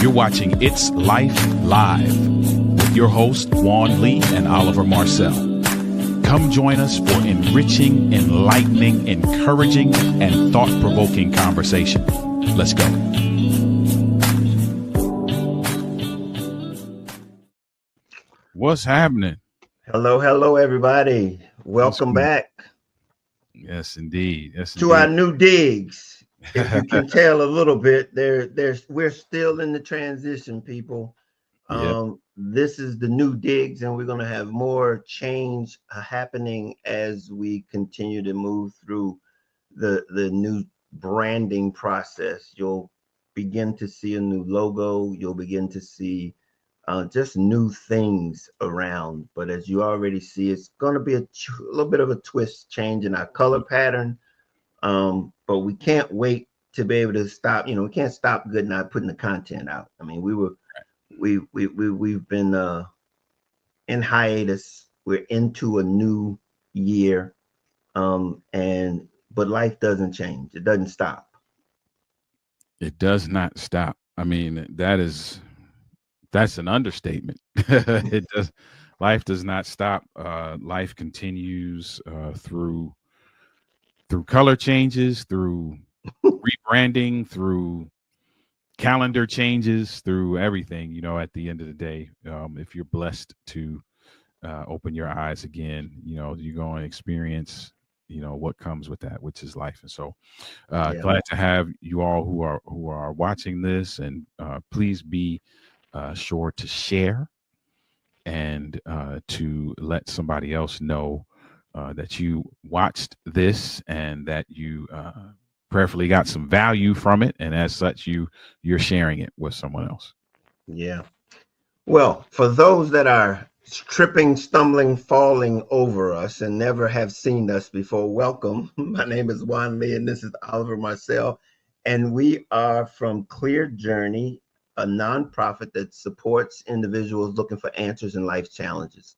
You're watching It's Life Live with your hosts, Juan Lee and Oliver Marcel. Come join us for enriching, enlightening, encouraging, and thought-provoking conversation. Let's go. What's happening? Hello, everybody. Welcome back. Yes, indeed. To our new digs. If you can tell a little bit, we're still in the transition, people. This is the new digs, and we're going to have more change happening as we continue to move through the new branding process. You'll begin to see a new logo. You'll begin to see just new things around. But as you already see, it's going to be a little bit of a twist change in our color pattern. But we can't wait to be able to stop. We can't stop good not putting the content out. I mean, we've been in hiatus. We're into a new year, but life doesn't change. It doesn't stop. It does not stop. I mean, that's an understatement. It does. Life does not stop. Life continues through color changes, through rebranding, through calendar changes, through everything. At the end of the day, if you're blessed to open your eyes again, you're going to experience, what comes with that, which is life. And so glad to have you all who are watching this, and please be sure to share and to let somebody else know that you watched this and that you prayerfully got some value from it, and as such you're sharing it with someone else. Yeah. Well, for those that are tripping, stumbling, falling over us and never have seen us before, welcome. My name is Juan Lee, and this is Oliver Marcel, and we are from ClearJourney, a nonprofit that supports individuals looking for answers in life's challenges,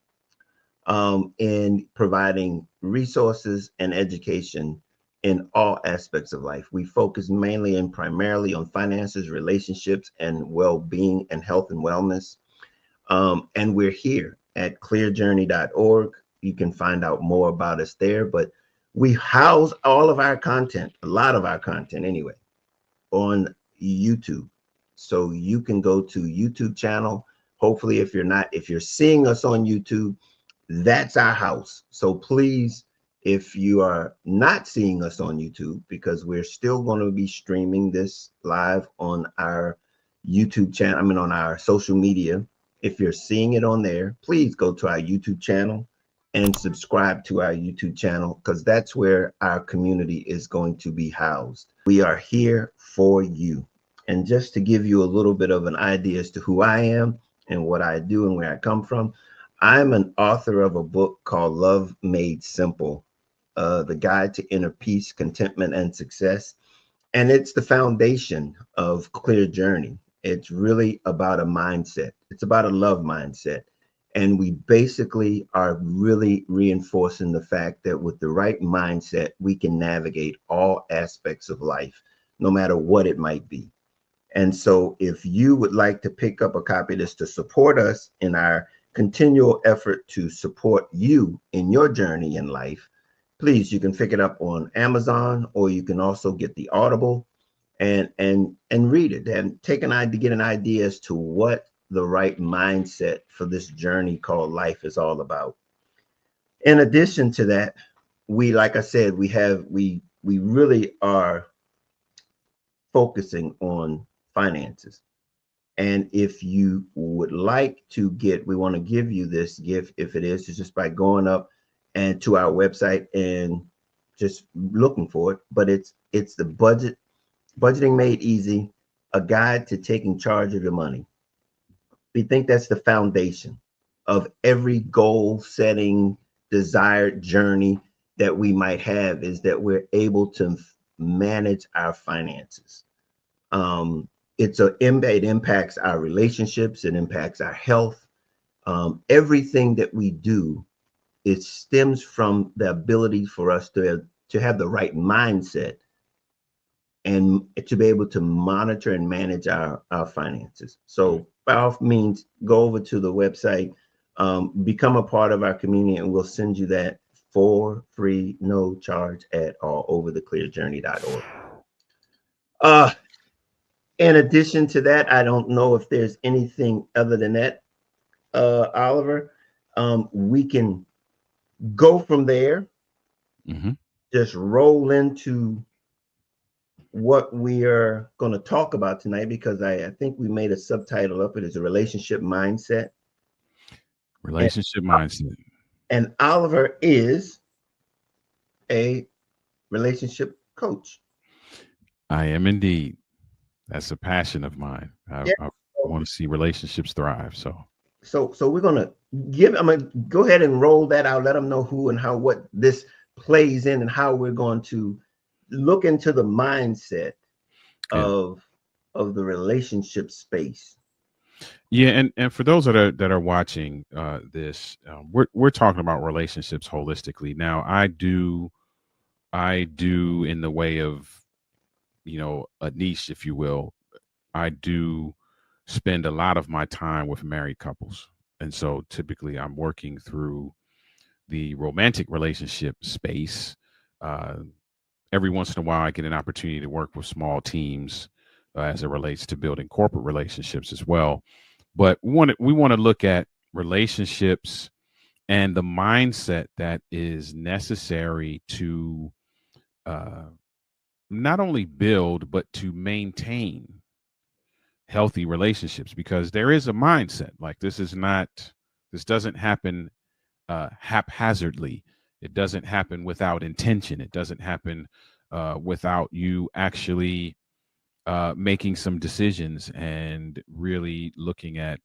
in providing resources and education in all aspects of life. We focus mainly and primarily on finances, relationships, and well-being and health and wellness. And we're here at clearjourney.org. You can find out more about us there, but we house all of our content, a lot of our content anyway, on YouTube. So you can go to YouTube channel. Hopefully, if you're seeing us on YouTube, that's our house. So please, if you are not seeing us on YouTube, because we're still going to be streaming this live on our YouTube channel, on our social media. If you're seeing it on there, please go to our YouTube channel and subscribe to our YouTube channel, because that's where our community is going to be housed. We are here for you. And just to give you a little bit of an idea as to who I am and what I do and where I come from, I'm an author of a book called Love Made Simple, The Guide to Inner Peace, Contentment, and Success. And it's the foundation of ClearJourney. It's really about a mindset. It's about a love mindset. And we basically are really reinforcing the fact that with the right mindset, we can navigate all aspects of life, no matter what it might be. And so if you would like to pick up a copy of this to support us in our continual effort to support you in your journey in life, please, you can pick it up on Amazon, or you can also get the Audible and read it and get an idea as to what the right mindset for this journey called life is all about. In addition to that, like I said, we really are focusing on finances. And if you would like to we want to give you this gift. If it's just by going up and to our website and just looking for it. But it's the Budgeting Made Easy, a guide to taking charge of your money. We think that's the foundation of every goal setting, desired journey that we might have, is that we're able to manage our finances. It impacts our relationships. It impacts our health. Everything that we do, it stems from the ability for us to have the right mindset and to be able to monitor and manage our finances. Mm. So by all means, go over to the website, become a part of our community, and we'll send you that for free, no charge at all, over the clearjourney.org. Uh, in addition to that, I don't know if there's anything other than that, Oliver. We can go from there, Hmm. just roll into what we are going to talk about tonight, because I think we made a subtitle up. It is a relationship mindset. And, Relationship mindset. and Oliver is a relationship coach. I am indeed. That's a passion of mine. Yeah. I want to see relationships thrive. So, So we're gonna I'm gonna go ahead and roll that out. Let them know who and how, what this plays in, and how we're going to look into the mindset yeah. of the relationship space. Yeah, and for those that are watching this, we're talking about relationships holistically. Now, I do in the way of, a niche, if you will. I do spend a lot of my time with married couples, and so typically I'm working through the romantic relationship space. Uh, every once in a while, I get an opportunity to work with small teams as it relates to building corporate relationships as well. But we want to look at relationships and the mindset that is necessary to uh, not only build but to maintain healthy relationships, because there is a mindset. Like, this doesn't happen haphazardly. It doesn't happen without intention. It doesn't happen without you actually making some decisions and really looking at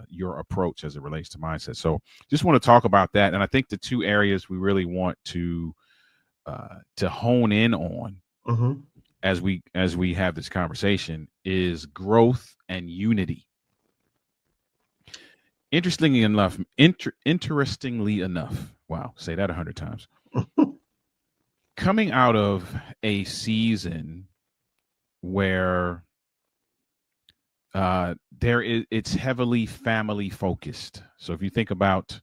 your approach as it relates to mindset. So, just want to talk about that. And I think the two areas we really want to hone in on Mm-hmm. as we have this conversation is growth and unity. Interestingly enough, wow, say that 100 times. Coming out of a season where it's heavily family focused. So if you think about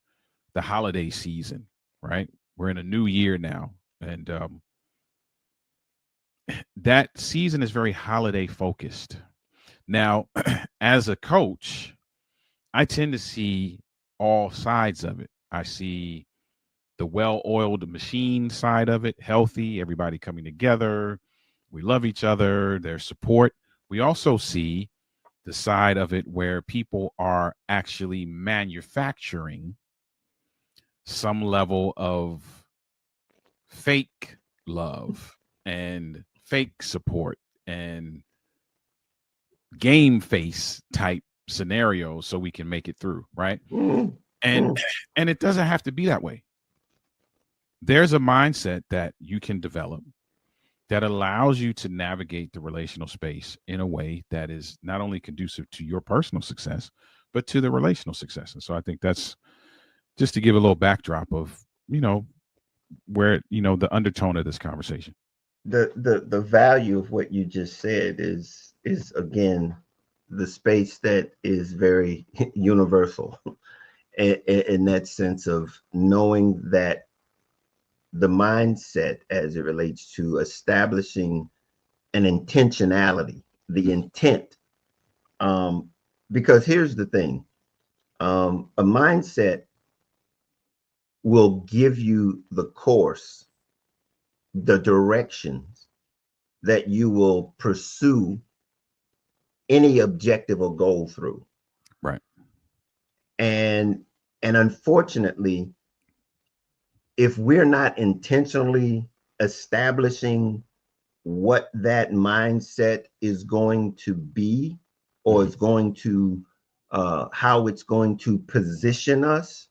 the holiday season, right? We're in a new year now, and that season is very holiday focused. Now, as a coach, I tend to see all sides of it. I see the well-oiled machine side of it, healthy, everybody coming together. We love each other, their support. We also see the side of it where people are actually manufacturing some level of fake love and fake support and game face type scenarios so we can make it through, right? And Mm-hmm. and it doesn't have to be that way. There's a mindset that you can develop that allows you to navigate the relational space in a way that is not only conducive to your personal success, but to the relational success. And so I think that's just to give a little backdrop of, where, the undertone of this conversation. The value of what you just said is again the space that is very universal, in that sense of knowing that the mindset as it relates to establishing an intentionality, the Mm. intent. Um, because here's the thing, a mindset will give you the course, the directions that you will pursue any objective or goal through. Right. And unfortunately, if we're not intentionally establishing what that mindset is going to be, or Hmm. is going to how it's going to position us,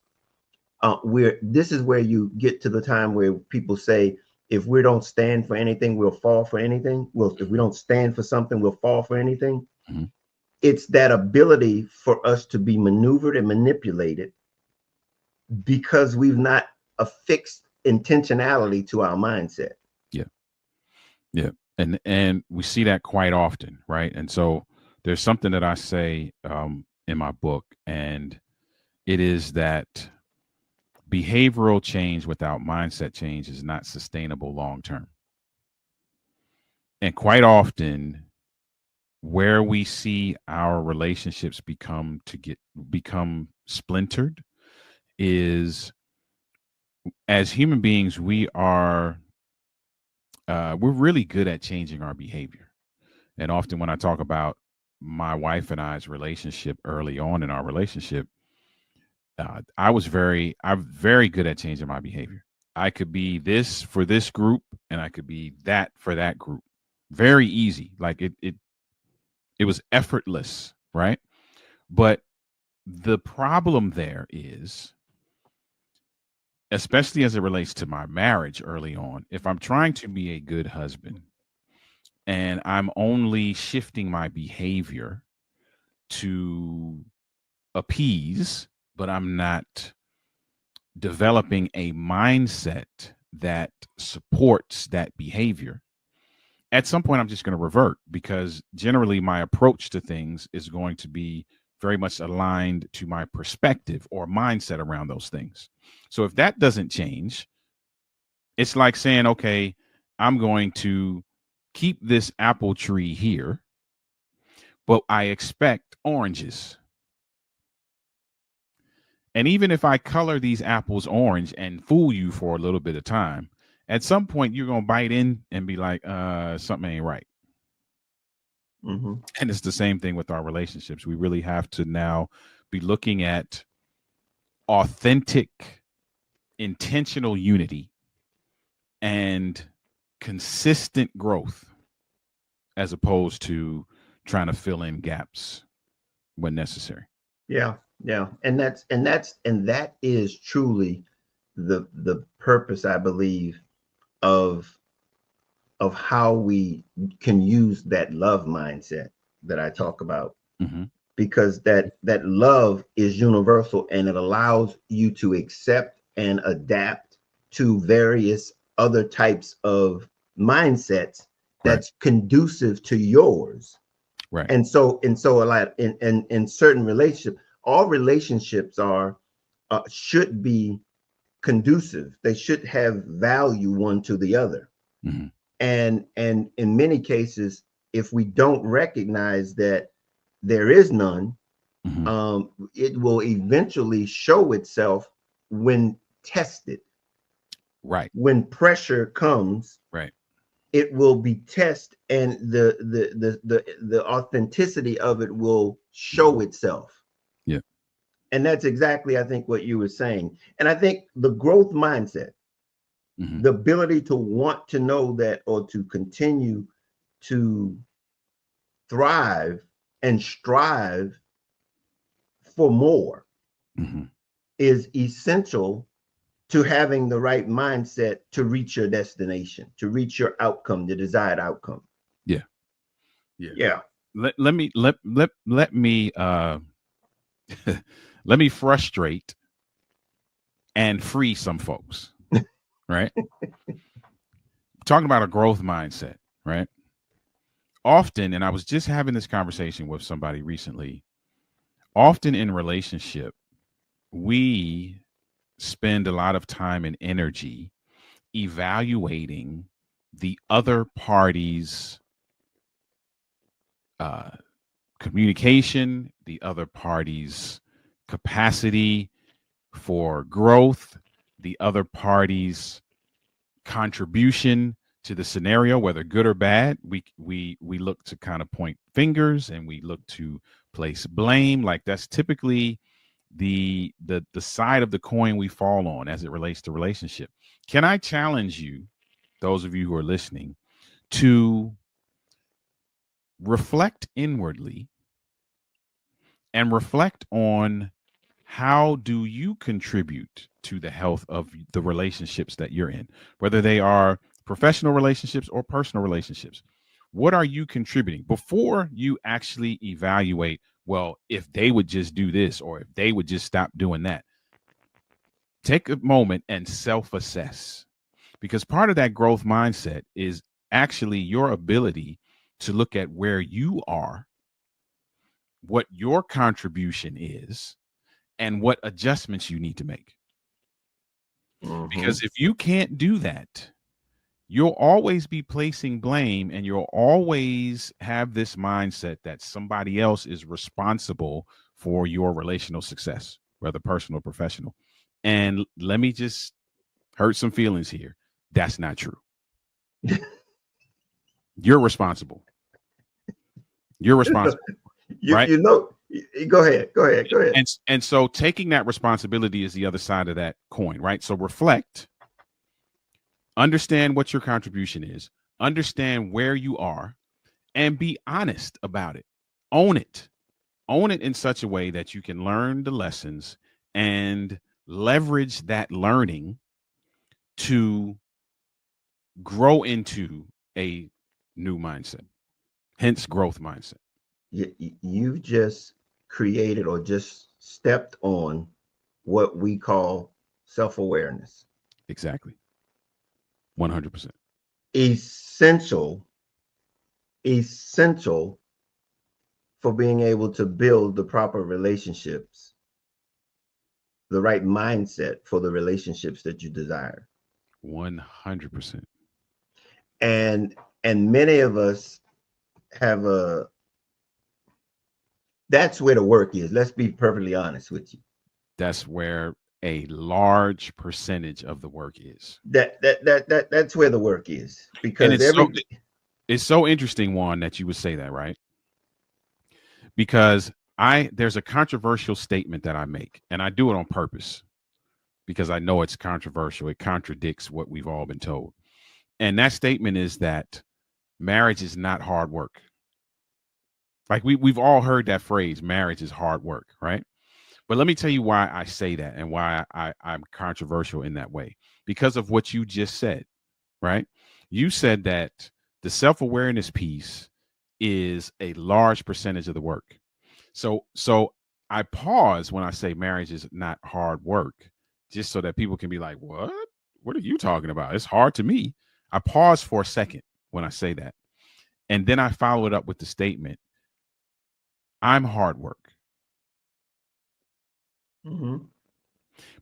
where this is where you get to the time where people say, if we don't stand for anything, we'll fall for anything. Well, if we don't stand for something, we'll fall for anything. Hmm. It's that ability for us to be maneuvered and manipulated because we've not affixed intentionality to our mindset. Yeah. Yeah. And we see that quite often, right? And so there's something that I say in my book, and it is that behavioral change without mindset change is not sustainable long term. And quite often, where we see our relationships become splintered is, as human beings, we're really good at changing our behavior. And often when I talk about my wife and I's relationship early on in our relationship, I'm very good at changing my behavior. I could be this for this group, and I could be that for that group. Very easy. Like it was effortless, right? But the problem there is, especially as it relates to my marriage early on, if I'm trying to be a good husband and I'm only shifting my behavior to appease, but I'm not developing a mindset that supports that behavior, at some point I'm just going to revert, because generally my approach to things is going to be very much aligned to my perspective or mindset around those things. So if that doesn't change, it's like saying, okay, I'm going to keep this apple tree here, but I expect oranges. And even if I color these apples orange and fool you for a little bit of time, at some point you're going to bite in and be like, something ain't right. Mm-hmm. And it's the same thing with our relationships. We really have to now be looking at authentic, intentional unity and consistent growth, as opposed to trying to fill in gaps when necessary. Yeah, yeah, and that is truly the purpose, I believe, of how we can use that love mindset that I talk about, Mm-hmm. because that love is universal, and it allows you to accept and adapt to various other types of mindsets Right. that's conducive to yours. Right. And so a lot in certain relationships, all relationships are should be conducive. They should have value one to the other. Mm-hmm. And in many cases, if we don't recognize that there is none, Mm-hmm. it will eventually show itself when tested. Right. When pressure comes, Right. it will be tested, and the authenticity of it will show itself. Yeah. And that's exactly, I think, what you were saying. And I think the growth mindset, Mm-hmm. the ability to want to know that, or to continue to thrive and strive for more, Mm-hmm. is essential to having the right mindset to reach your destination, to reach your outcome, the desired outcome. Yeah. Yeah. Yeah. Let me let me frustrate and free some folks, right? Talking about a growth mindset, right? Often, and I was just having this conversation with somebody recently, often in relationship, we spend a lot of time and energy evaluating the other party's uh, communication, the other party's capacity for growth, the other party's contribution to the scenario, whether good or bad. We look to kind of point fingers, and we look to place blame. Like that's typically the side of the coin we fall on as it relates to relationship. Can I challenge you, those of you who are listening, to reflect inwardly and reflect on, how do you contribute to the health of the relationships that you're in, whether they are professional relationships or personal relationships? What are you contributing before you actually evaluate? Well, if they would just do this, or if they would just stop doing that, take a moment and self assess, because part of that growth mindset is actually your ability to look at where you are, what your contribution is, and what adjustments you need to make. Mm-hmm. Because if you can't do that, you'll always be placing blame, and you'll always have this mindset that somebody else is responsible for your relational success, whether personal or professional. And let me just hurt some feelings here. That's not true. You're responsible. You're responsible, You right? you know, go ahead, go ahead, go ahead. And so taking that responsibility is the other side of that coin, right? So reflect, understand what your contribution is, understand where you are, and be honest about it. Own it. Own it in such a way that you can learn the lessons and leverage that learning to grow into a new mindset, hence growth mindset. You just created or just stepped on what we call self-awareness. Exactly. 100%. Essential, essential for being able to build the proper relationships, the right mindset for the relationships that you desire. 100%. And and many of us have a that's where the work is. Let's be perfectly honest with you. That's where a large percentage of the work is. That's where the work is And because every it's so interesting, Juan, that you would say that, right? Because there's a controversial statement that I make, and I do it on purpose because I know it's controversial. It contradicts what we've all been told. And that statement is that marriage is not hard work. Like we've all heard that phrase, marriage is hard work, right? But let me tell you why I say that and why I'm controversial in that way. Because of what you just said, right? You said that the self-awareness piece is a large percentage of the work. So I pause when I say marriage is not hard work, just so that people can be like, what? What are you talking about? It's hard to me. I pause for a second when I say that. And then I follow it up with the statement, I'm hard work. Mhm.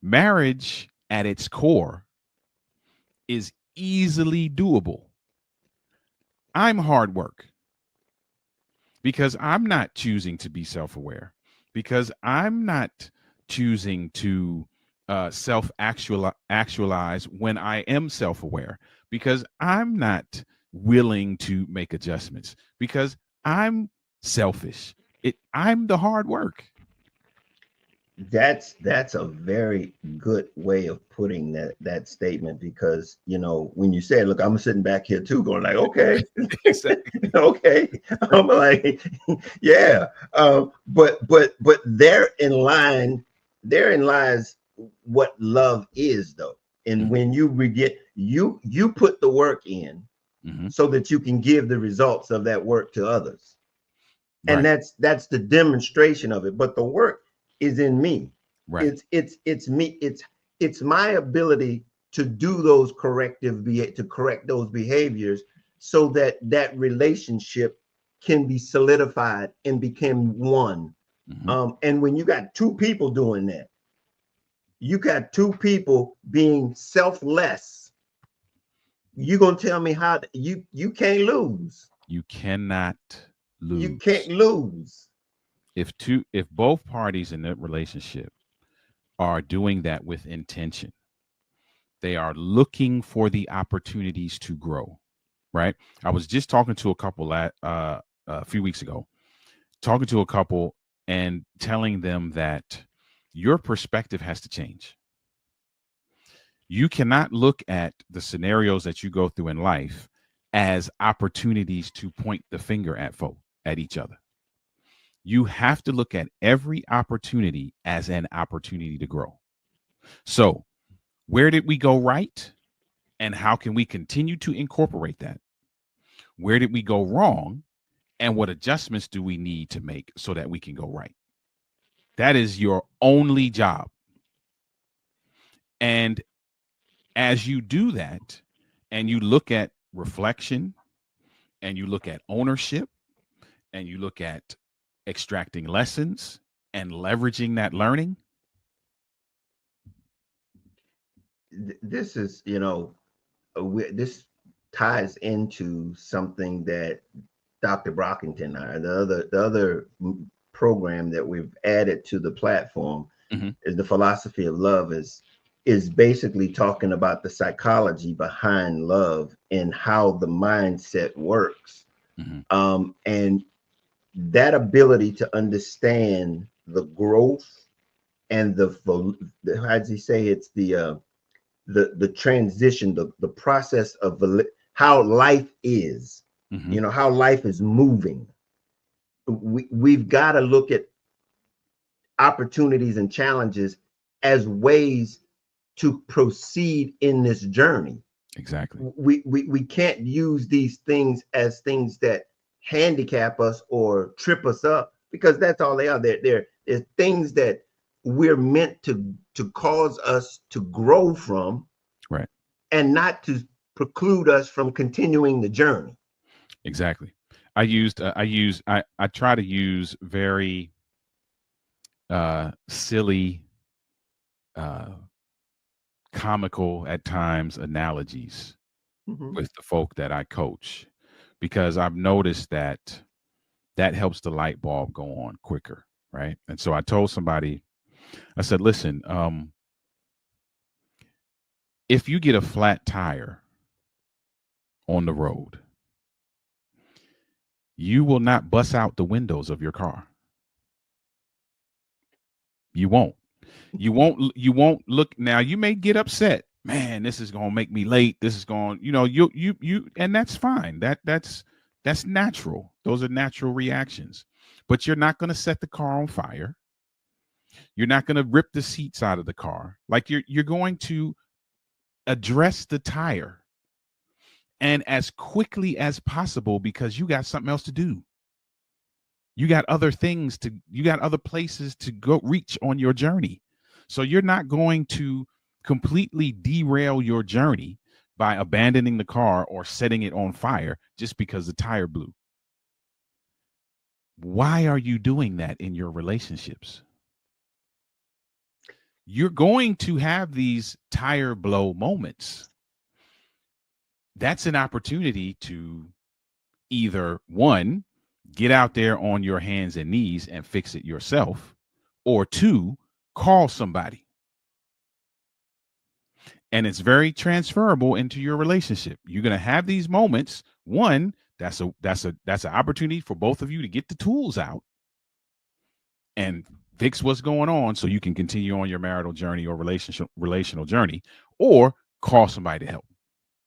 Marriage at its core is easily doable. I'm hard work because I'm not choosing to be self aware, because I'm not choosing to self actualize when I am self aware, because I'm not willing to make adjustments, because I'm selfish. I'm the hard work. That's a very good way of putting that statement because when you said, look, I'm sitting back here too going like, okay. Exactly. Okay. I'm like, yeah. But therein lies what love is though. And Mhm. when you put the work in Mhm. so that you can give the results of that work to others. And Right. that's the demonstration of it, but the work is in me. Right. It's me. It's my ability to do those to correct those behaviors so that that relationship can be solidified and become one. Mhm. And when you got two people doing that, you got two people being selfless. You're gonna tell me how you can't lose. You cannot You can't lose. lose. If both parties in that relationship are doing that with intention, they are looking for the opportunities to grow, right? I was just talking to a couple a few weeks ago, talking to a couple and telling them that your perspective has to change. You cannot look at the scenarios that you go through in life as opportunities to point the finger at each other. You have to look at every opportunity as an opportunity to grow. So, where did we go right? And how can we continue to incorporate that? Where did we go wrong? And what adjustments do we need to make so that we can go right? That is your only job. And as you do that and you look at reflection and you look at ownership, and you look at extracting lessons and leveraging that learning. This is, this ties into something that Dr. Brockington, the other program that we've added to the platform, Mm-hmm. is the philosophy of love, is basically talking about the psychology behind love and how the mindset works. Mm-hmm. And that ability to understand the growth and how does he say, it's the transition, the process of how life is, Mm-hmm. how life is moving. We've got to look at opportunities and challenges as ways to proceed in this journey. Exactly. We can't use these things as things that handicap us or trip us up, because that's all they are. They're things that we're meant to cause us to grow from, Right. and not to preclude us from continuing the journey. Exactly. I try to use very silly, uh, comical at times analogies Mm-hmm. with the folk that I coach, because I've noticed that that helps the light bulb go on quicker, right? And so I told somebody, I said, listen, if you get a flat tire on the road, you will not bust out the windows of your car. You won't. You won't look. Now you may get upset. Man, this is going to make me late. This is going, you and that's fine. That's natural. Those are natural reactions. But you're not going to set the car on fire. You're not going to rip the seats out of the car. Like you're going to address the tire, and as quickly as possible, because you got something else to do. You got other places to go reach on your journey. So you're not going to completely derail your journey by abandoning the car or setting it on fire just because the tire blew. Why are you doing that in your relationships? You're going to have these tire blow moments. That's an opportunity to either, one, get out there on your hands and knees and fix it yourself, or two, call somebody. And it's very transferable into your relationship. You're going to have these moments. One, that's an opportunity for both of you to get the tools out and fix what's going on, so you can continue on your marital journey or relational journey, or call somebody to help,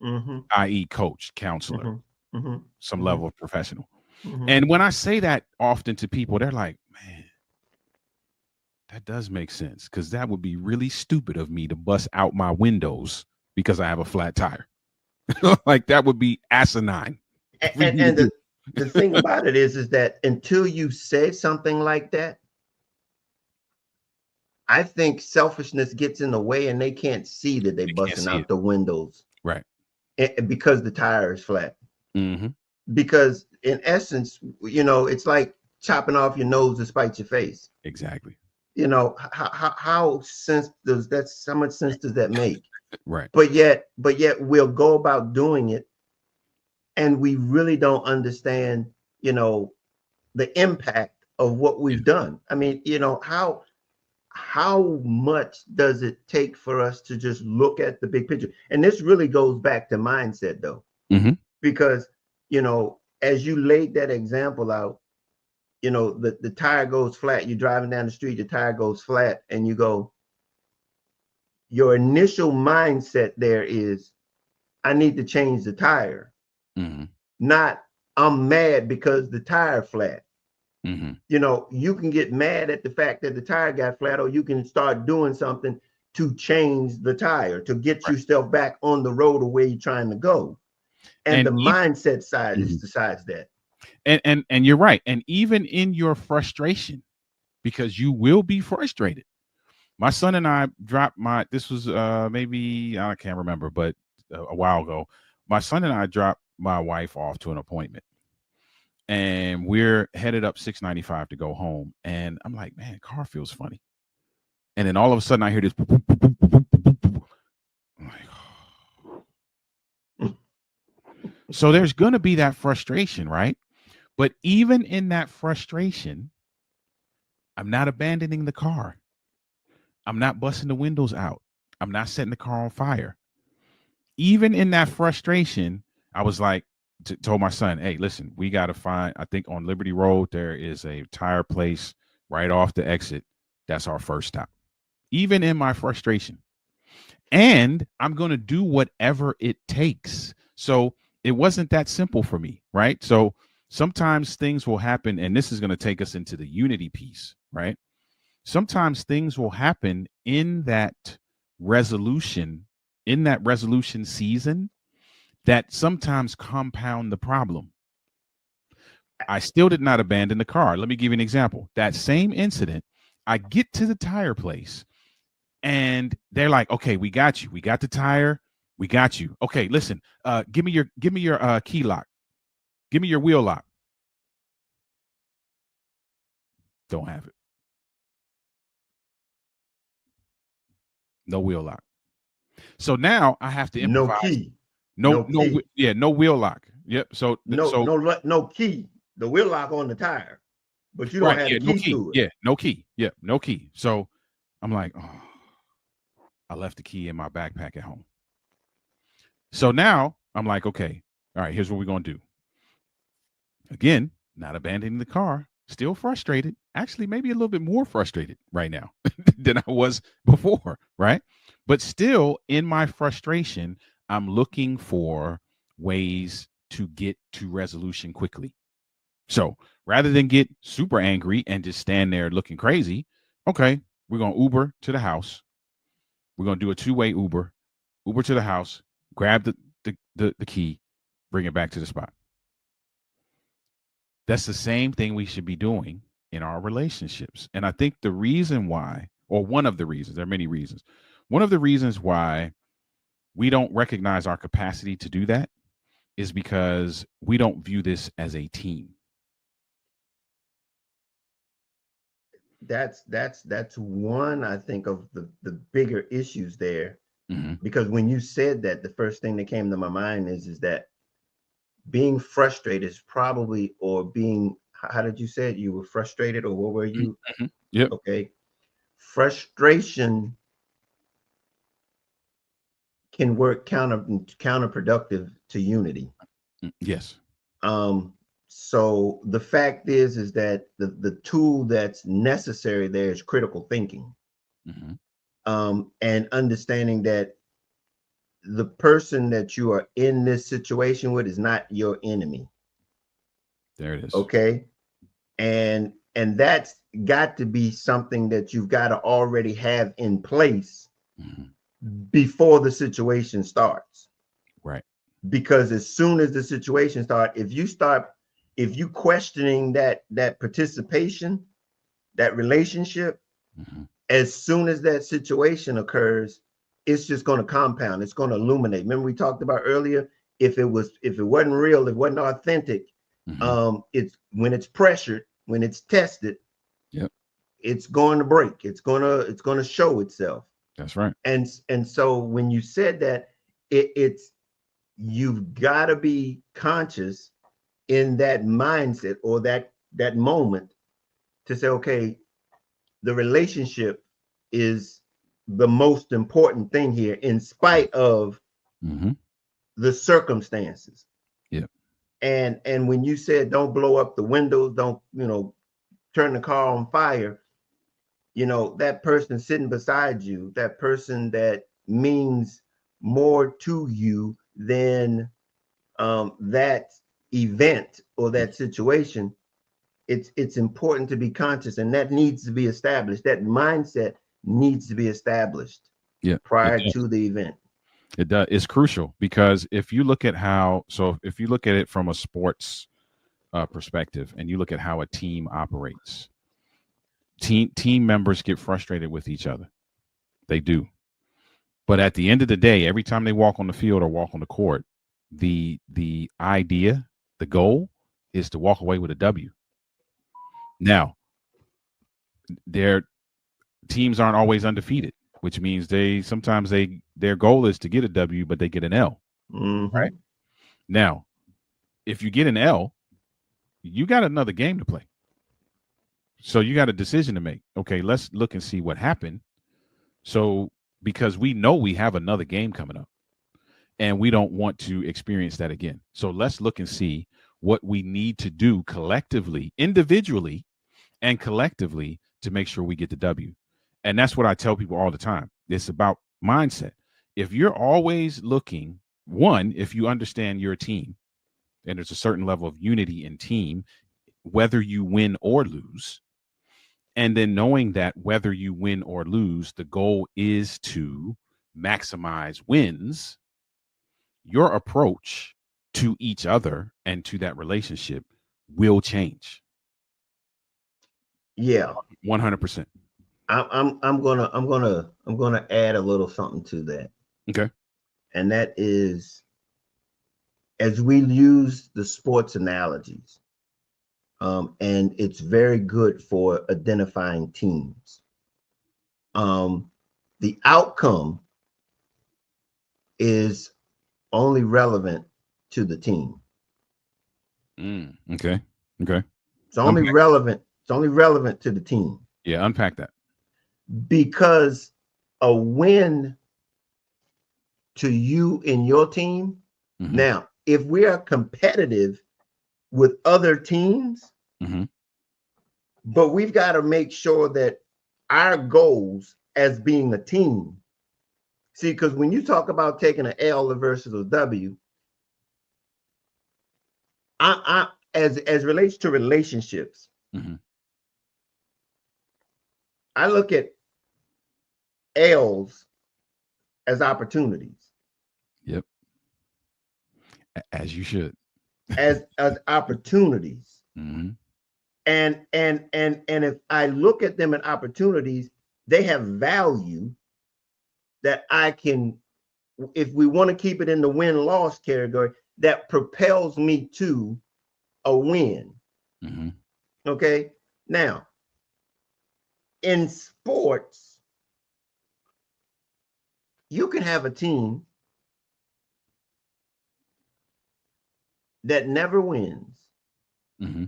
Mm-hmm. i.e., coach, counselor, Mm-hmm. Mm-hmm. some Mm-hmm. level of professional. Mm-hmm. And when I say that often to people, they're like, man, that does make sense, because that would be really stupid of me to bust out my windows because I have a flat tire. Like that would be asinine for And, you to and do. the thing about it is that until you say something like that, I think selfishness gets in the way, and they can't see that they They can't busting see it. out the windows, Right. because the tire is flat. Mm-hmm. Because in essence, it's like chopping off your nose to spite your face. Exactly. How sense does that? How much sense does that make? Right. But yet we'll go about doing it, and we really don't understand, the impact of what Yeah. we've done. I mean, how much does it take for us to just look at the big picture? And this really goes back to mindset, though, Mm-hmm. because as you laid that example out, the tire goes flat. You're driving down the street, the tire goes flat, and you go, your initial mindset there is, I need to change the tire, Mm-hmm. not I'm mad because the tire flat. Mm-hmm. You can get mad at the fact that the tire got flat, or you can start doing something to change the tire, to get Right. yourself back on the road of where you're trying to go. And And the mindset side is mhm. besides that. And you're right. And even in your frustration, because you will be frustrated. My son and I dropped this was maybe I can't remember, but a while ago, my son and I dropped my wife off to an appointment, and we're headed up 695 to go home. And I'm like, man, car feels funny. And then all of a sudden I hear this. Boop, boop, boop, boop, boop, boop, boop. I'm like, so there's going to be that frustration, right? But even in that frustration, I'm not abandoning the car. I'm not busting the windows out. I'm not setting the car on fire. Even in that frustration, I was like, told my son, hey, listen, we got to find, I think on Liberty Road, there is a tire place right off the exit. That's our first stop. Even in my frustration. And I'm going to do whatever it takes. So it wasn't that simple for me, right? So sometimes things will happen, and this is going to take us into the unity piece, right? Sometimes things will happen in that resolution season that sometimes compound the problem. I still did not abandon the car. Let me give you an example. That same incident, I get to the tire place and they're like, okay, we got you. We got the tire. We got you. Okay, listen, give me your key lock. Give me your wheel lock. Don't have it. No wheel lock. So now I have to improvise. No key. No wheel lock. Yep. So no key. The wheel lock on the tire, but you don't have the key to it. Yeah, no key. Yeah, no key. So I'm like, oh, I left the key in my backpack at home. So now I'm like, okay, all right, here's what we're gonna do. Again, not abandoning the car, still frustrated. Actually, maybe a little bit more frustrated right now than I was before, right? But still, in my frustration, I'm looking for ways to get to resolution quickly. So rather than get super angry and just stand there looking crazy, okay, we're going to Uber to the house. We're going to do a two-way Uber to the house, grab the key, bring it back to the spot. That's the same thing we should be doing in our relationships. And I think the reason why, or one of the reasons, there are many reasons, one of the reasons why we don't recognize our capacity to do that is because we don't view this as a team. That's one, I think, of the bigger issues there. Because when you said that, the first thing that came to my mind is that being frustrated is probably, or being, how did you say it? You were frustrated, or what were you? Yep. Okay. Frustration can work counterproductive to unity. Yes. So the fact is that the tool that's necessary there is critical thinking. And understanding that the person that you are in this situation with is not your enemy. There it is. Okay. And that's got to be something that you've got to already have in place before the situation starts. Right. Because as soon as the situation starts, if you questioning that participation, that relationship, as soon as that situation occurs, it's just going to compound. It's going to illuminate. Remember we talked about earlier, if it wasn't real, it wasn't authentic. It's when it's pressured, when it's tested, it's going to break. It's going to show itself. That's right. And so when you said that, it's you've got to be conscious in that mindset or that moment to say, okay, the relationship is the most important thing here, in spite of the circumstances. Yeah. And when you said don't blow up the windows, don't turn the car on fire, that person sitting beside you, that person that means more to you than that event or that situation, it's important to be conscious, and that needs to be established. That mindset needs to be established prior to the event. It does. It's crucial, because if you look at it from a sports perspective, and you look at how a team operates, team members get frustrated with each other. They do. But at the end of the day, every time they walk on the field or walk on the court, the idea, the goal is to walk away with a W. Now, their teams aren't always undefeated, which means their goal is to get a W, but they get an L. Mm-hmm. Right? Now, if you get an L, you got another game to play. So you got a decision to make. Okay, let's look and see what happened. So because we know we have another game coming up and we don't want to experience that again. So let's look and see what we need to do collectively, individually and collectively to make sure we get the W. And that's what I tell people all the time. It's about mindset. If you're always looking, one, if you understand your team and there's a certain level of unity in team, whether you win or lose, and then knowing that whether you win or lose, the goal is to maximize wins, your approach to each other and to that relationship will change. Yeah. 100%. I'm gonna add a little something to that. Okay. And that is, as we use the sports analogies, and it's very good for identifying teams. The outcome is only relevant to the team. Okay. Okay. It's only relevant. It's only relevant to the team. Yeah, unpack that. Because a win to you and your team. Mm-hmm. Now, if we are competitive with other teams, mm-hmm. but we've got to make sure that our goals as being a team. See, because when you talk about taking an L versus a W, as relates to relationships, mm-hmm. I look at L's as opportunities. Yep. As you should. as opportunities. Mm-hmm. And if I look at them as opportunities, they have value that I can, if we want to keep it in the win-loss category, that propels me to a win. Mm-hmm. Okay. Now, in sports, you can have a team that never wins. Mm-hmm.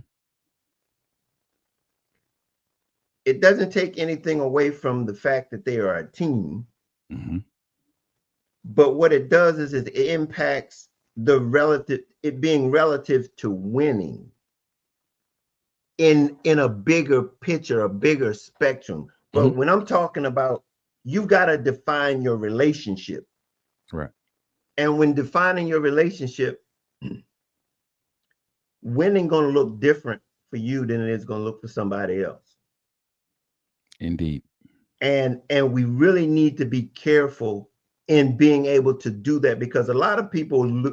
It doesn't take anything away from the fact that they are a team. Mm-hmm. But what it does is it impacts it being relative to winning in a bigger picture, a bigger spectrum. But mm-hmm. when I'm talking about, you've got to define your relationship. Right. And when defining your relationship, winning going to look different for you than it is going to look for somebody else. Indeed. And we really need to be careful in being able to do that, because a lot of people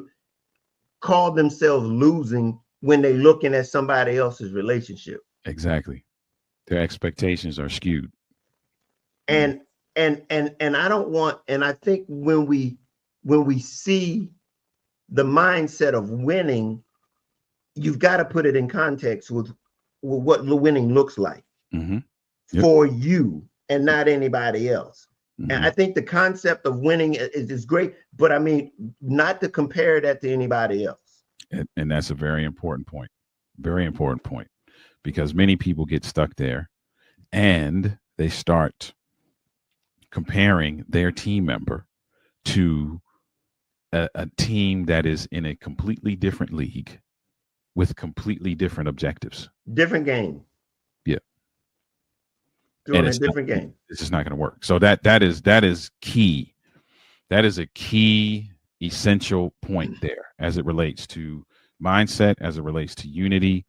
call themselves losing when they're looking at somebody else's relationship. Exactly. Their expectations are skewed. And I don't want, and I think when we see the mindset of winning, you've got to put it in context with what winning looks like. Mm-hmm. Yep. For you and not anybody else. Mm-hmm. And I think the concept of winning is great, but I mean, not to compare that to anybody else. And that's a very important point. Very important point, because many people get stuck there and they start comparing their team member to a team that is in a completely different league with completely different objectives. Different game. Yeah. Doing a different game. This is not going to work. So that is key. That is a key essential point there as it relates to mindset, as it relates to unity,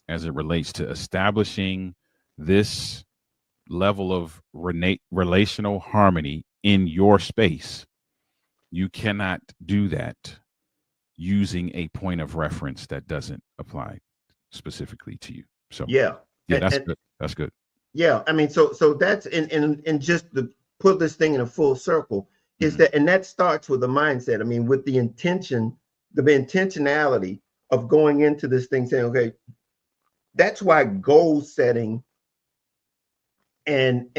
as it relates to establishing this level of relational harmony in your space. You cannot do that using a point of reference that doesn't apply specifically to you. So yeah, that's good. That's good. Yeah, I mean, so that's and just to put this thing in a full circle is mm-hmm. that, and that starts with the mindset. I mean, with the intention the intentionality of going into this thing saying, okay, that's why goal setting and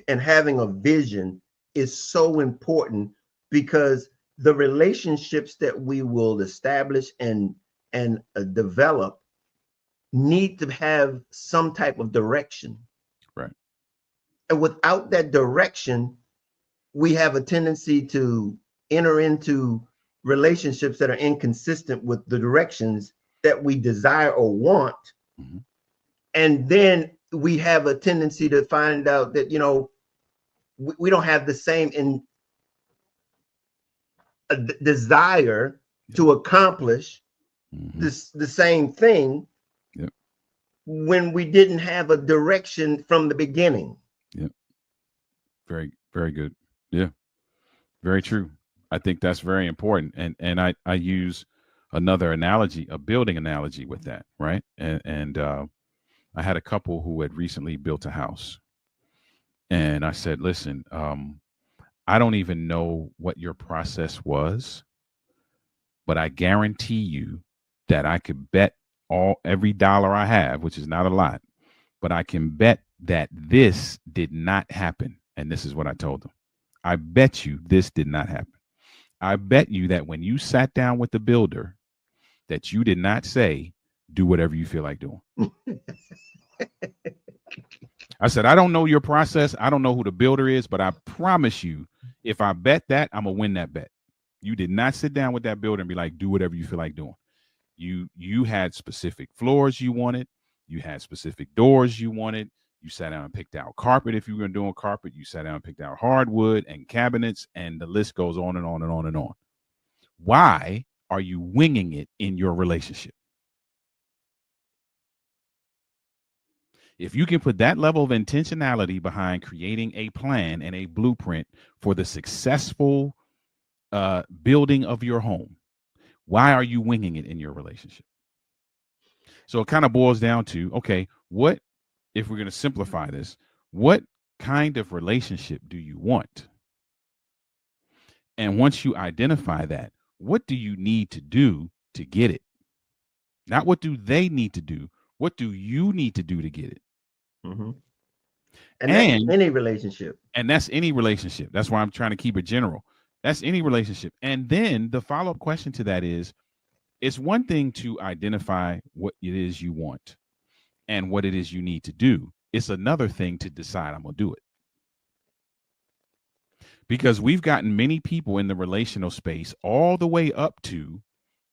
having a vision is so important, because the relationships that we will establish and develop need to have some type of direction. Right. And without that direction, we have a tendency to enter into relationships that are inconsistent with the directions that we desire or want. Mm-hmm. And then we have a tendency to find out that, we don't have the same desire to accomplish Mm-hmm. the same thing. Yep. When we didn't have a direction from the beginning. Yep. Very, very good. Yeah. Very true. I think that's very important. And I use another analogy, a building analogy with that, right? And I had a couple who had recently built a house. And I said, listen, I don't even know what your process was, but I guarantee you that I could bet every dollar I have, which is not a lot, but I can bet that this did not happen. And this is what I told them. I bet you this did not happen. I bet you that when you sat down with the builder, that you did not say, do whatever you feel like doing. I said, I don't know your process. I don't know who the builder is, but I promise you, if I bet that, I'm going to win that bet. You did not sit down with that builder and be like, do whatever you feel like doing. You had specific floors you wanted. You had specific doors you wanted. You sat down and picked out carpet. If you were doing carpet, you sat down and picked out hardwood and cabinets, and the list goes on and on and on and on. Why are you winging it in your relationship? If you can put that level of intentionality behind creating a plan and a blueprint for the successful building of your home, why are you winging it in your relationship? So it kind of boils down to, okay, what, if we're going to simplify this, what kind of relationship do you want? And once you identify that, what do you need to do to get it? Not what do they need to do? What do you need to do to get it? Mm-hmm. And that's any relationship. And that's any relationship. That's why I'm trying to keep it general. That's any relationship. And then the follow-up question to that is, it's one thing to identify what it is you want and what it is you need to do. It's another thing to decide I'm going to do it. Because we've gotten many people in the relational space all the way up to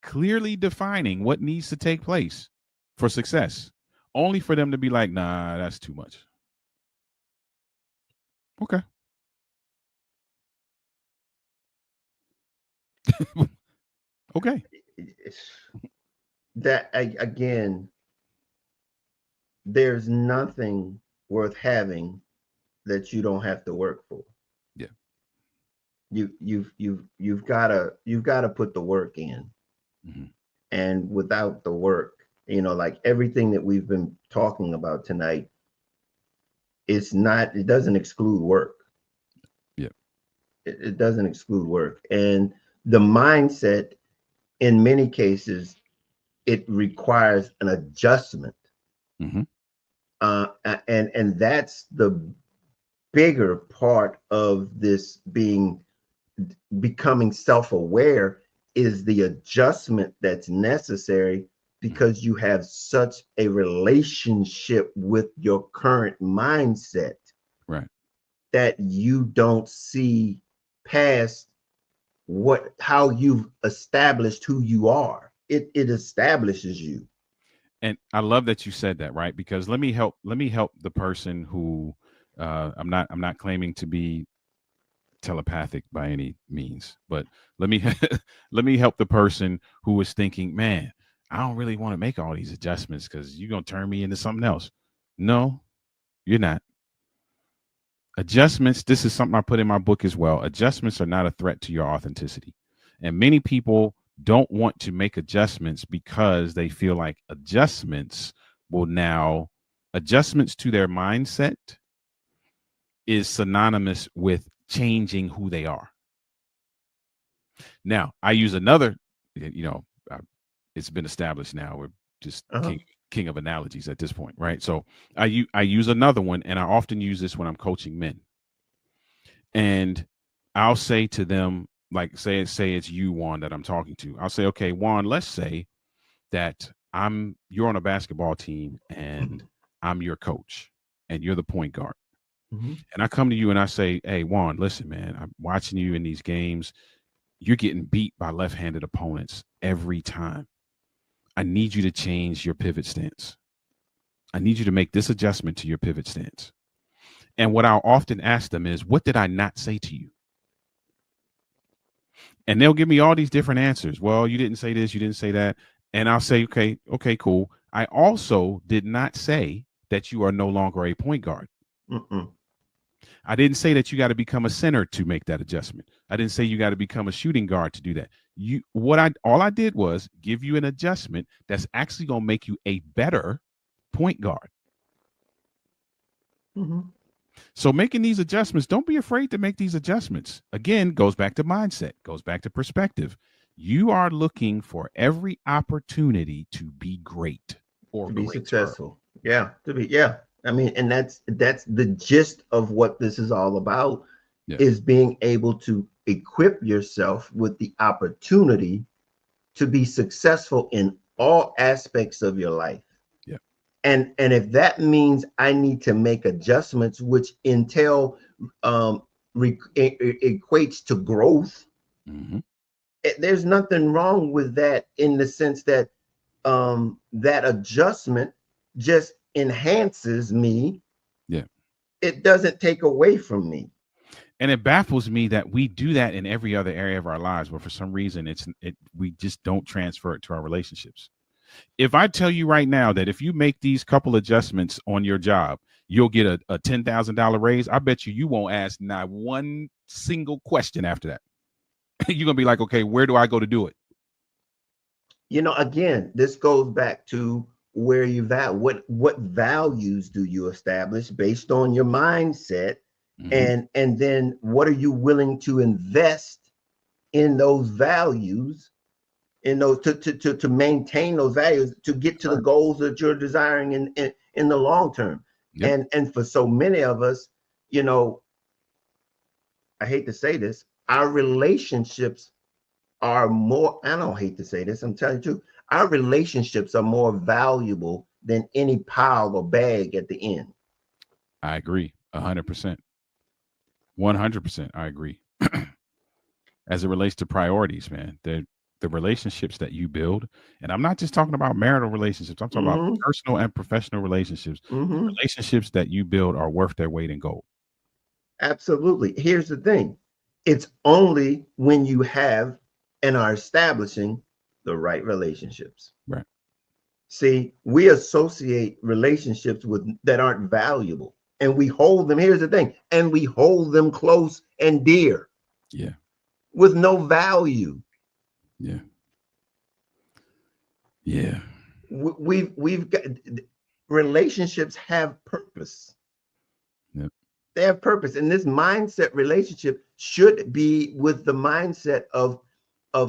clearly defining what needs to take place for success, only for them to be like, nah, that's too much. Okay. Okay. That, again, there's nothing worth having that you don't have to work for. Yeah. You've got to put the work in. Mm-hmm. And without the work, like everything that we've been talking about tonight, it doesn't exclude work. Yeah. It doesn't exclude work. And the mindset, in many cases, it requires an adjustment. Mm-hmm. And that's the bigger part of this becoming self-aware, is the adjustment that's necessary, because you have such a relationship with your current mindset, right, that you don't see past how you've established who you are. It establishes you. And I love that you said that, right? Because let me help the person who I'm not claiming to be telepathic by any means, but let me let me help the person who is thinking, man, I don't really want to make all these adjustments because you're going to turn me into something else. No, you're not. Adjustments, this is something I put in my book as well. Adjustments are not a threat to your authenticity. And many people don't want to make adjustments because they feel like adjustments to their mindset is synonymous with changing who they are. Now, I use another, it's been established now. We're just Uh-huh. king of analogies at this point, right? So I use another one, and I often use this when I'm coaching men. And I'll say to them, like, say it's you, Juan, that I'm talking to. I'll say, okay, Juan, let's say that you're on a basketball team and I'm your coach and you're the point guard. Mm-hmm. And I come to you and I say, hey, Juan, listen, man, I'm watching you in these games. You're getting beat by left-handed opponents every time. I need you to change your pivot stance. I need you to make this adjustment to your pivot stance. And what I'll often ask them is, what did I not say to you? And they'll give me all these different answers. Well, you didn't say this, you didn't say that. And I'll say, okay, cool. I also did not say that you are no longer a point guard. Mm-mm. I didn't say that you got to become a center to make that adjustment. I didn't say you got to become a shooting guard to do that. All I did was give you an adjustment that's actually going to make you a better point guard. Mm-hmm. So making these adjustments, don't be afraid to make these adjustments. Again, goes back to mindset, goes back to perspective. You are looking for every opportunity to be great or To be greater. successful. Yeah, to be, yeah. I mean, and that's the gist of what this is all about, Yeah. is being able to equip yourself with the opportunity to be successful in all aspects of your life. Yeah. And if that means I need to make adjustments, which entail equates to growth, Mm-hmm. there's nothing wrong with that, in the sense that that adjustment just enhances me. Yeah. It doesn't take away from me. And it baffles me that we do that in every other area of our lives, but for some reason we just don't transfer it to our relationships. If I tell you right now that if you make these couple adjustments on your job, you'll get a $10,000 raise, I bet you won't ask not one single question after that. You're gonna be like, okay, where do I go to do it? Again, this goes back to where what values do you establish based on your mindset, Mm-hmm. and then what are you willing to invest in those values, in those to maintain those values, to get That's to the right. goals that you're desiring in the long term. Yep. And for so many of us, you know, I hate to say this, our relationships are more, I don't hate to say this, I'm telling you, our relationships are more valuable than any pile or bag at the end. I agree 100%. 100%. I agree. As it relates to priorities, man, the relationships that you build, and I'm not just talking about marital relationships, I'm talking about Mm-hmm. personal and professional relationships. The Mm-hmm. relationships that you build are worth their weight in gold. Absolutely. Here's the thing. It's only when you have and are establishing the right relationships. Right. See, we associate relationships with that aren't valuable, and we hold them. Here's the thing, and we hold them close and dear Yeah. with no value. Yeah. Yeah. We've got, relationships have purpose. Yep. They have purpose, and this mindset relationship should be with the mindset of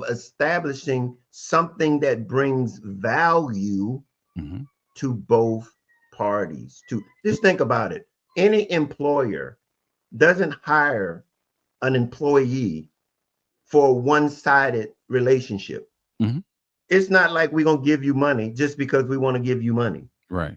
establishing something that brings value Mm-hmm. to both parties. To just think about it. Any employer doesn't hire an employee for a one-sided relationship. Mm-hmm. It's not like we're going to give you money just because we want to give you money. Right.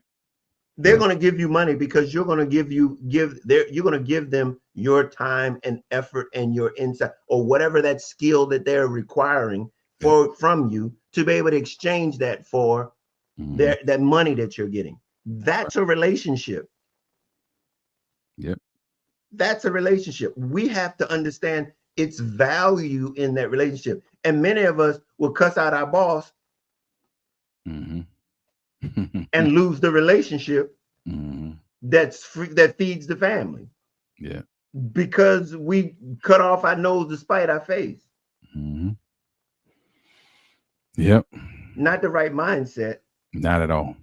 They're Yep. going to give you money because you're going to you're going to give them your time and effort and your insight, or whatever that skill that they're requiring Yep. from you, to be able to exchange that for Mm-hmm. that money that you're getting. That's a relationship. Yep. That's a relationship. We have to understand its value in that relationship. And many of us will cuss out our boss Mm-hmm. and lose the relationship Mm-hmm. that's free, that feeds the family, Yeah. because we cut off our nose to spite our face. Mm-hmm. Yep. Not the right mindset. Not at all.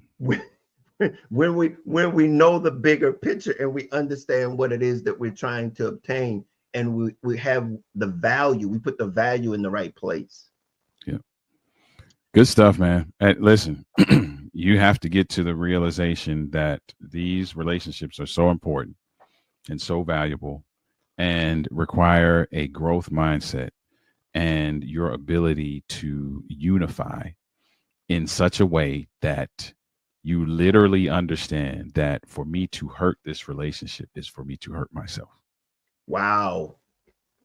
When we know the bigger picture and we understand what it is that we're trying to obtain, and we have the value, we put the value in the right place. Yeah. Good stuff, man. Listen, you have to get to the realization that these relationships are so important and so valuable and require a growth mindset and your ability to unify in such a way that you literally understand that for me to hurt this relationship is for me to hurt myself. Wow.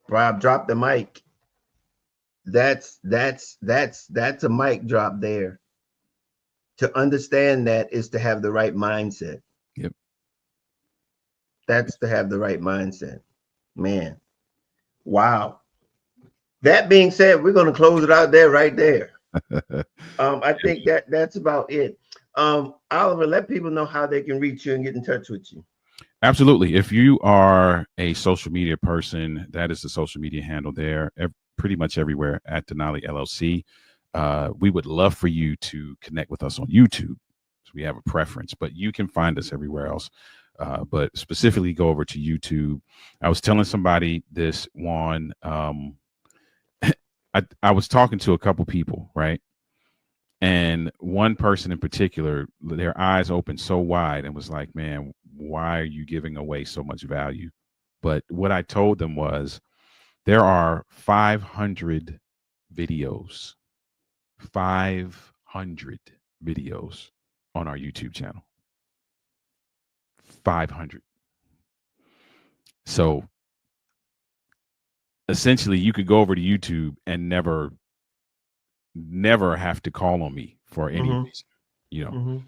Rob, drop the mic. That's a mic drop there. To understand that is to have the right mindset. Yep. That's to have the right mindset. Man. Wow. That being said, we're going to close it out there right there. I think that's about it. Oliver, let people know how they can reach you and get in touch with you. Absolutely. If you are a social media person, that is the social media handle there, pretty much everywhere at Denali LLC. We would love for you to connect with us on YouTube. So we have a preference, but you can find us everywhere else. But specifically, go over to YouTube. I was telling somebody this one. I was talking to a couple people, right? And one person in particular, their eyes opened so wide and was like, man, why are you giving away so much value? But what I told them was there are 500 videos, 500 videos on our YouTube channel. 500. So essentially, you could go over to YouTube and never have to call on me for any Mm-hmm. reason, you know. Mm-hmm.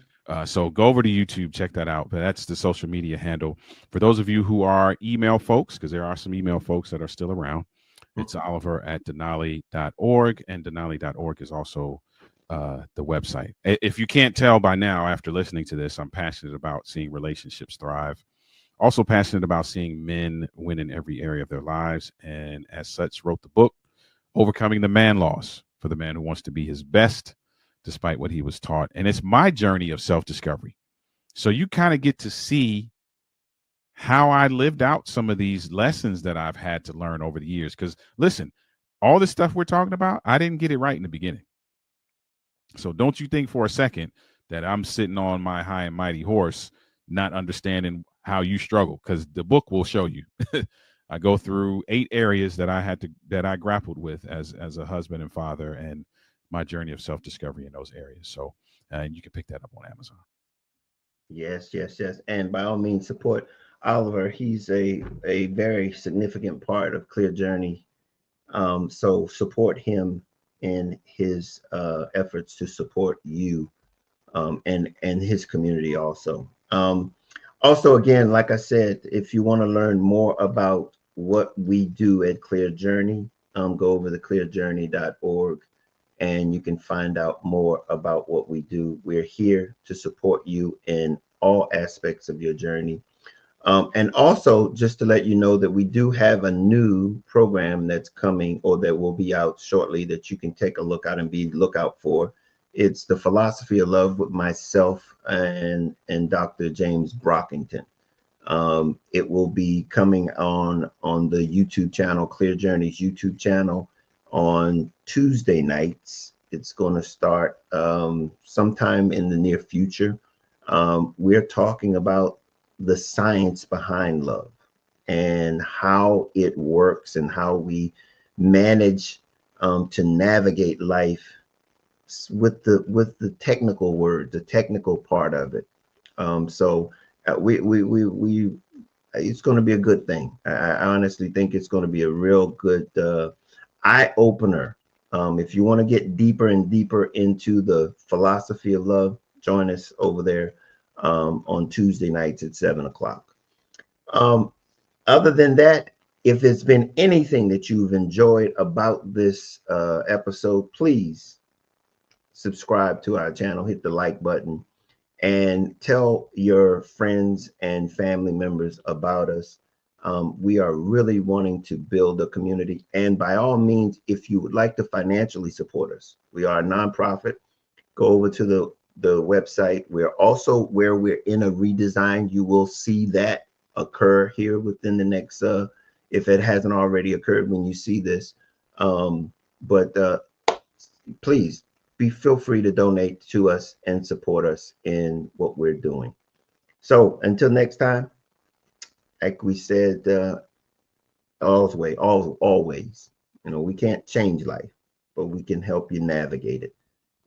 So go over to YouTube, check that out. But that's the social media handle. For those of you who are email folks, because there are some email folks that are still around, it's Oliver at Denali.org, and Denali.org is also the website. If you can't tell by now after listening to this, I'm passionate about seeing relationships thrive. Also passionate about seeing men win in every area of their lives, and as such, wrote the book, Overcoming the Man Loss, for the man who wants to be his best despite what he was taught. And it's my journey of self-discovery. So you kind of get to see how I lived out some of these lessons that I've had to learn over the years. Because listen, all this stuff we're talking about, I didn't get it right in the beginning. So don't you think for a second that I'm sitting on my high and mighty horse, not understanding how you struggle, because the book will show you. I go through 8 areas that I grappled with as a husband and father, and my journey of self-discovery in those areas. So, and you can pick that up on Amazon. Yes, yes, yes. And by all means, support Oliver. He's a very significant part of ClearJourney. So support him in his efforts to support you, and his community also. Also, again, like I said, if you want to learn more about what we do at ClearJourney, go over to clearjourney.org and you can find out more about what we do. We're here to support you in all aspects of your journey. And also, just to let you know that we do have a new program that's coming, or that will be out shortly, that you can take a look at and be lookout for. It's the Philosophy of Love with myself and Dr. James Brockington. It will be coming on the YouTube channel, Clear Journey's YouTube channel, on Tuesday nights. It's going to start sometime in the near future. We're talking about the science behind love and how it works and how we manage to navigate life with the technical word, the technical part of it. So we it's going to be a good thing. I honestly think it's going to be a real good eye opener. If you want to get deeper and deeper into the philosophy of love, join us over there on Tuesday nights at 7 o'clock. Other than that, if it's been anything that you've enjoyed about this episode, please subscribe to our channel, hit the like button, and tell your friends and family members about us. We are really wanting to build a community. And by all means, if you would like to financially support us, we are a nonprofit. Go over to the website. We're also, where we're in a redesign, you will see that occur here within the next, if it hasn't already occurred when you see this. But please feel free to donate to us and support us in what we're doing. So until next time, like we said, always, we can't change life, but we can help you navigate it.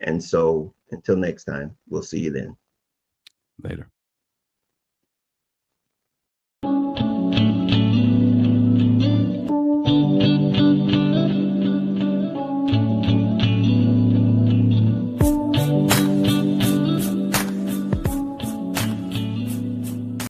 And so until next time, we'll see you then. Later.